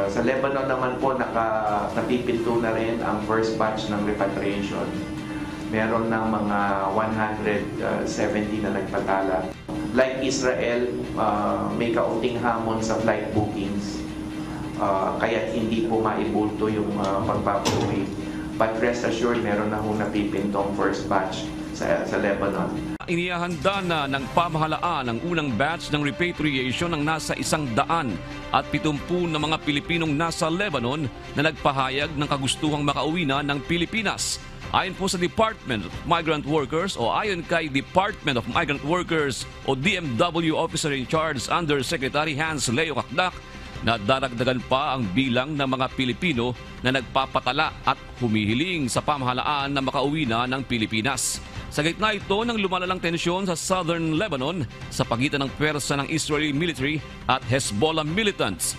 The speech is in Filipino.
Sa Lebanon naman po, napipinto na rin ang first batch ng repatriation. Meron ng mga 170 na nagpatala. Like Israel, may kaunting hamon sa flight bookings. Kaya hindi po maibulto yung pagpapauwi. But rest assured, meron na hong napipintong first batch sa Lebanon. Inihahanda na ng pamahalaan ang unang batch ng repatriation ng nasa 170 na mga Pilipinong nasa Lebanon na nagpahayag ng kagustuhang makauwi na ng Pilipinas. Ayon po sa Department of Migrant Workers o ayon kay Department of Migrant Workers o DMW Officer in Charge Undersecretary Hans Leo Kakdak, na daragdagan pa ang bilang ng mga Pilipino na nagpapatala at humihiling sa pamahalaan na makauwi na ng Pilipinas. Sa gitna ito ng lumalalang tensyon sa Southern Lebanon sa pagitan ng pwersa ng Israeli military at Hezbollah militants.